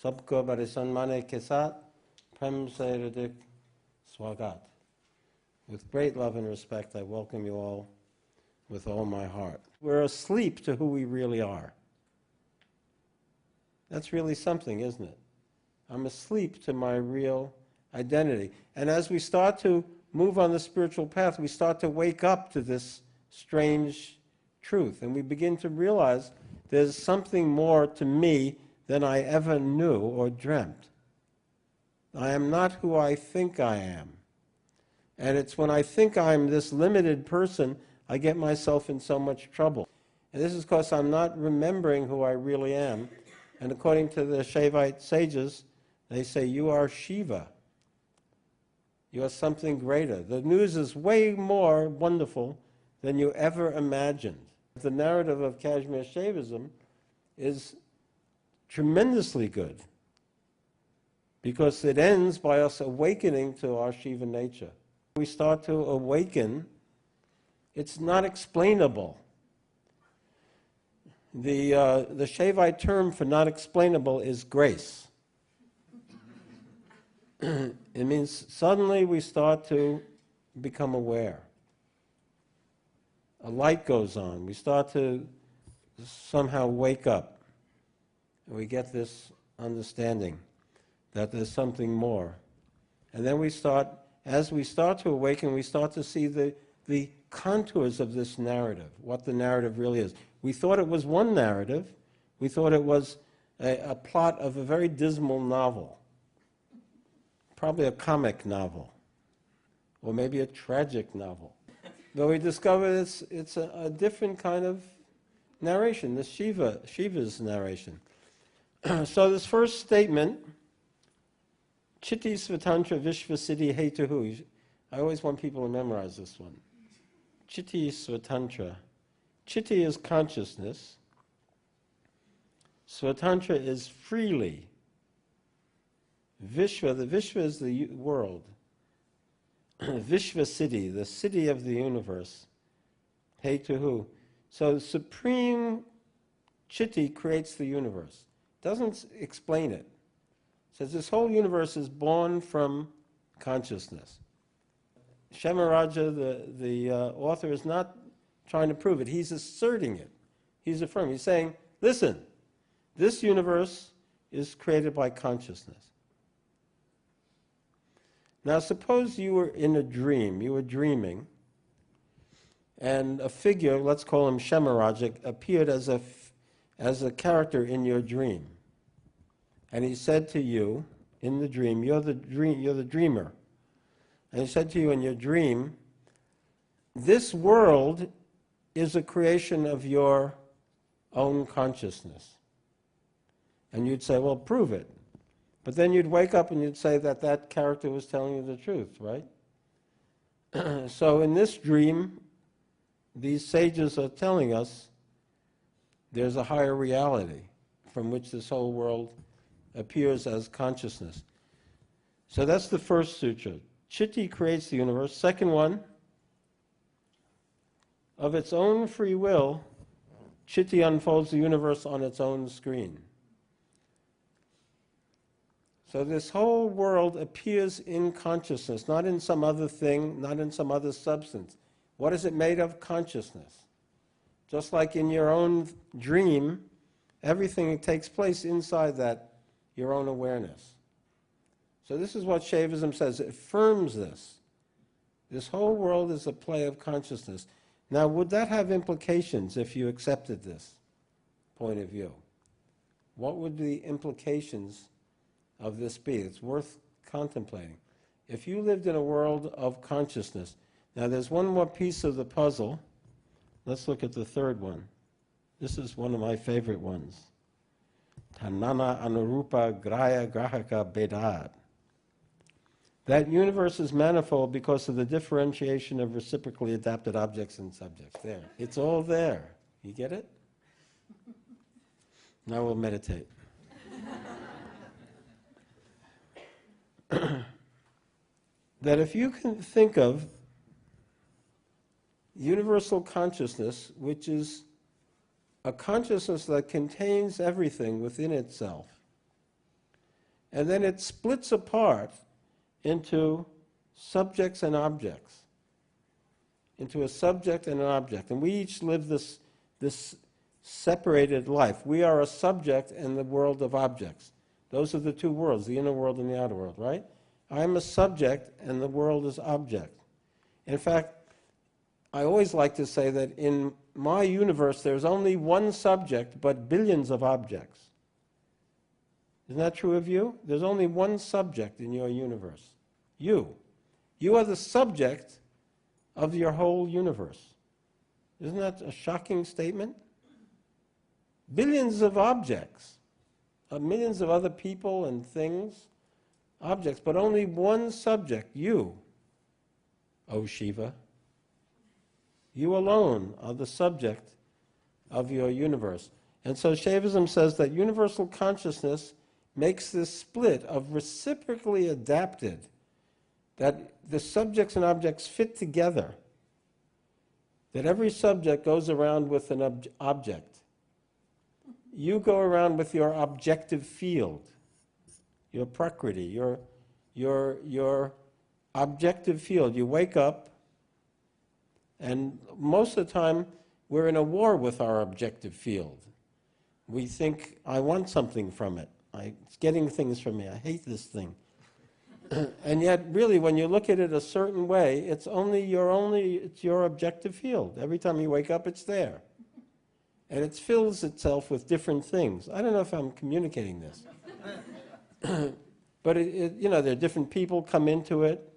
Sabko bari sanmane ke saath, prem se hridik swagat. With great love and respect, I welcome you all with all my heart. We're asleep to who we really are. That's really something, isn't it? I'm asleep to my real identity. And as we start to move on the spiritual path, we start to wake up to this strange truth. And we begin to realize there's something more to me than I ever knew or dreamt. I am not who I think I am. And it's when I think I'm this limited person, I get myself in so much trouble. And this is because I'm not remembering who I really am. And according to the Shaivite sages, they say, you are Shiva. You are something greater. The news is way more wonderful than you ever imagined. The narrative of Kashmir Shaivism is tremendously good because it ends by us awakening to our Shiva nature. We start to awaken. It's not explainable. The Shaivite term for not explainable is grace. It means suddenly we start to become aware. A light goes on. We start to somehow wake up. And we get this understanding that there's something more. And then we start, as we start to awaken, we start to see the contours of this narrative, what the narrative really is. We thought it was one narrative. We thought it was a plot of a very dismal novel, probably a comic novel, or maybe a tragic novel. But we discovered it's a different kind of narration, the Shiva's narration. So this first statement, Chitti Svatantra Vishva Siddhi Hetuhu, I always want people to memorize this one. Chitti Svatantra. Chitti is consciousness. Svatantra is freely. Vishva, the Vishva is the world. Vishva Siddhi, the city of the universe. Hetuhu. So supreme Chitti creates the universe. Doesn't explain it. Says this whole universe is born from consciousness. Shemaraja, the author, is not trying to prove it. He's asserting it. He's affirming. He's saying, listen, this universe is created by consciousness. Now suppose you were in a dream. You were dreaming, and a figure, let's call him Shemaraja, appeared as a character in your dream. And he said to you in the dream, you're the dreamer. And he said to you in your dream, this world is a creation of your own consciousness. And you'd say, well, prove it. But then you'd wake up and you'd say that that character was telling you the truth, right? So in this dream, these sages are telling us there's a higher reality from which this whole world appears as consciousness. So that's the first sutra. Chitti creates the universe. Second one, of its own free will, Chitti unfolds the universe on its own screen. So this whole world appears in consciousness, not in some other thing, not in some other substance. What is it made of? Consciousness. Just like in your own dream, everything takes place inside that, your own awareness. So this is what Shaivism says. It affirms this. This whole world is a play of consciousness. Now, would that have implications if you accepted this point of view? What would the implications of this be? It's worth contemplating. If you lived in a world of consciousness, now there's one more piece of the puzzle. Let's look at the third one. This is one of my favorite ones. Tanana anurupa graya grahaka bedad. That universe is manifold because of the differentiation of reciprocally adapted objects and subjects. There. It's all there. You get it? Now we'll meditate. That if you can think of universal consciousness, which is a consciousness that contains everything within itself, and then it splits apart into subjects and objects, into a subject and an object. And we each live this separated life. We are a subject in the world of objects. Those are the two worlds, the inner world and the outer world, right? I'm a subject and the world is object. In fact, I always like to say that in my universe there's only one subject but billions of objects. Isn't that true of you? There's only one subject in your universe. You. You are the subject of your whole universe. Isn't that a shocking statement? Billions of objects, millions of other people and things, objects, but only one subject, you, O Shiva. You alone are the subject of your universe. And so Shaivism says that universal consciousness makes this split of reciprocally adapted, that the subjects and objects fit together, that every subject goes around with an object. You go around with your objective field, your prakriti, your objective field. You wake up, and most of the time we're in a war with our objective field. We think, I want something from it. It's getting things from me. I hate this thing. And yet, really, when you look at it a certain way, it's your objective field. Every time you wake up, it's there. And it fills itself with different things. I don't know if I'm communicating this. But there are different people come into it,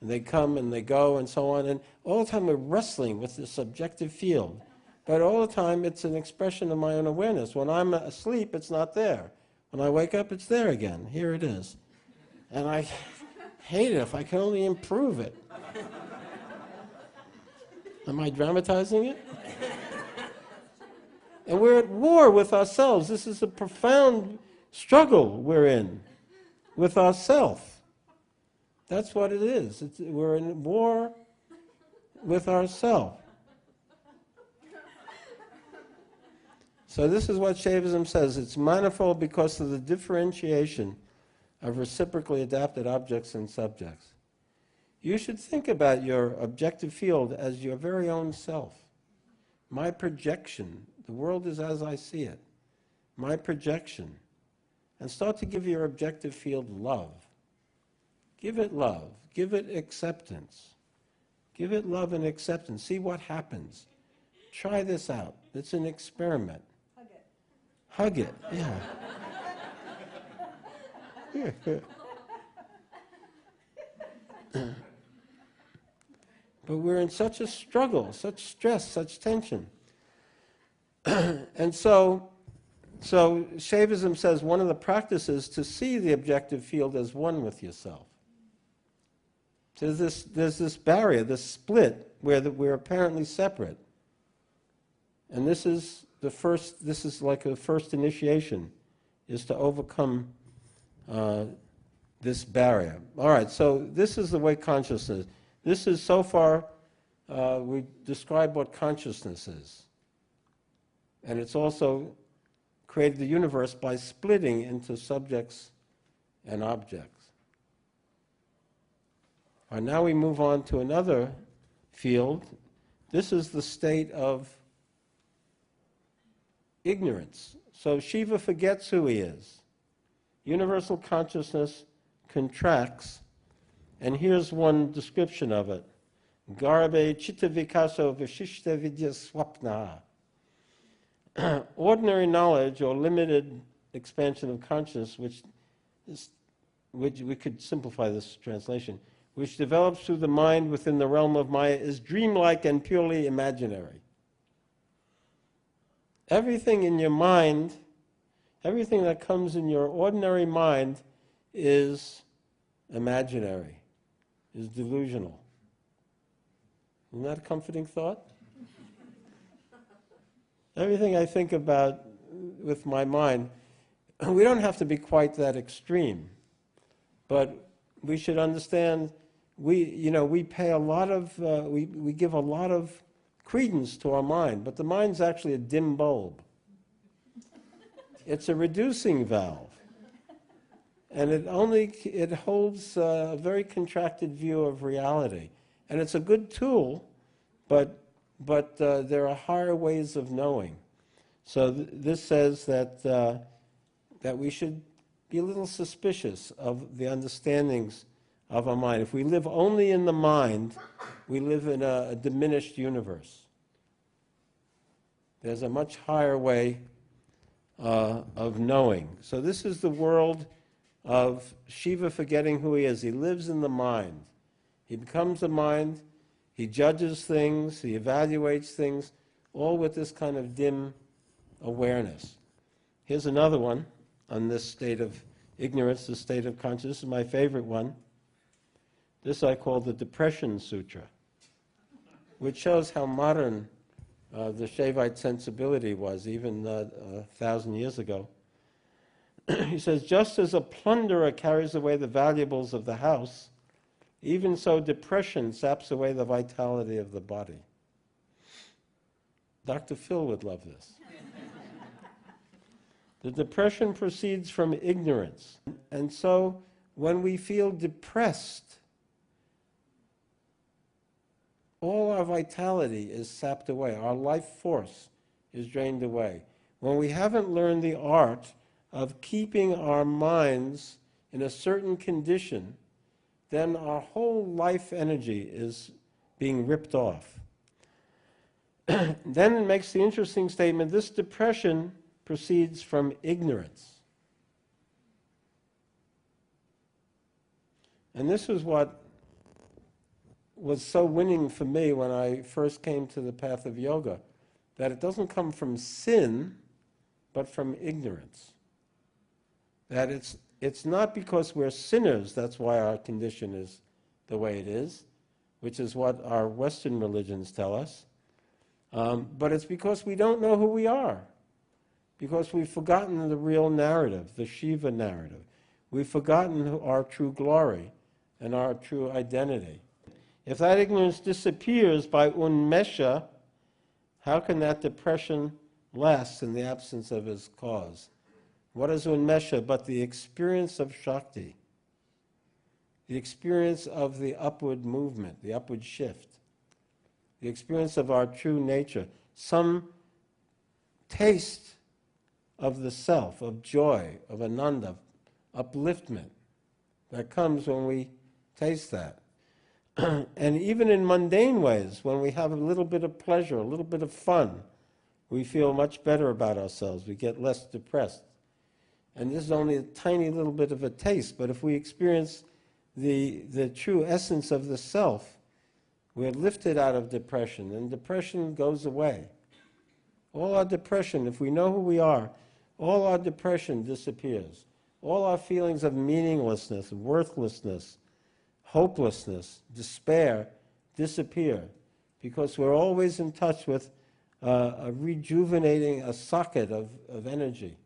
and they come and they go and so on. And all the time we're wrestling with this subjective field. But all the time it's an expression of my own awareness. When I'm asleep, it's not there. When I wake up, it's there again. Here it is. And I hate it if I can only improve it. Am I dramatizing it? And we're at war with ourselves. This is a profound struggle we're in with ourselves. That's what it is. We're in war with ourselves. So this is what Shaivism says. It's manifold because of the differentiation of reciprocally adapted objects and subjects. You should think about your objective field as your very own self. My projection. The world is as I see it. My projection. And start to give your objective field love. Give it love. Give it acceptance. Give it love and acceptance. See what happens. Try this out. It's an experiment. Hug it, yeah. But we're in such a struggle, such stress, such tension. And so Shaivism says one of the practices to see the objective field as one with yourself. So there's this barrier, this split, where we're apparently separate. And this is like a first initiation, is to overcome this barrier. All right, so this is the way consciousness. This is, so far, we described what consciousness is. And it's also created the universe by splitting into subjects and objects. All right, now we move on to another field. This is the state of ignorance. So Shiva forgets who he is. Universal consciousness contracts, and here's one description of it. Garbe chitta vikaso vishishta vidya swapna. Ordinary knowledge or limited expansion of consciousness, which we could simplify this translation, which develops through the mind within the realm of Maya, is dreamlike and purely imaginary. Everything in your mind, everything that comes in your ordinary mind is imaginary, is delusional. Isn't that a comforting thought? Everything I think about with my mind, we don't have to be quite that extreme, but we should understand we pay a lot of, we give a lot of credence to our mind, but the mind's actually a dim bulb. It's a reducing valve. And it holds a very contracted view of reality. And it's a good tool, but there are higher ways of knowing. So this says that we should be a little suspicious of the understandings of our mind. If we live only in the mind, we live in a diminished universe. There's a much higher way of knowing. So this is the world of Shiva forgetting who he is. He lives in the mind. He becomes a mind. He judges things. He evaluates things, all with this kind of dim awareness. Here's another one on this state of ignorance, the state of consciousness. This is my favorite one. This I call the Depression Sutra, which shows how modern the Shaivite sensibility was even 1,000 years ago. He says, just as a plunderer carries away the valuables of the house, even so depression saps away the vitality of the body. Dr. Phil would love this. The depression proceeds from ignorance. And so when we feel depressed, all our vitality is sapped away. Our life force is drained away. When we haven't learned the art of keeping our minds in a certain condition, then our whole life energy is being ripped off. Then it makes the interesting statement, this depression proceeds from ignorance. And this is what was so winning for me when I first came to the path of yoga, that it doesn't come from sin, but from ignorance. That it's not because we're sinners, that's why our condition is the way it is, which is what our Western religions tell us, but it's because we don't know who we are, because we've forgotten the real narrative, the Shiva narrative. We've forgotten our true glory and our true identity. If that ignorance disappears by unmesha, how can that depression last in the absence of its cause? What is unmesha but the experience of Shakti, the experience of the upward movement, the upward shift, the experience of our true nature, some taste of the self, of joy, of ananda, upliftment that comes when we taste that. And even in mundane ways, when we have a little bit of pleasure, a little bit of fun, we feel much better about ourselves. We get less depressed. And this is only a tiny little bit of a taste, but if we experience the true essence of the self, we're lifted out of depression, and depression goes away. All our depression, if we know who we are, all our depression disappears. All our feelings of meaninglessness, worthlessness, hopelessness, despair disappear, because we're always in touch with a rejuvenating, a socket of energy.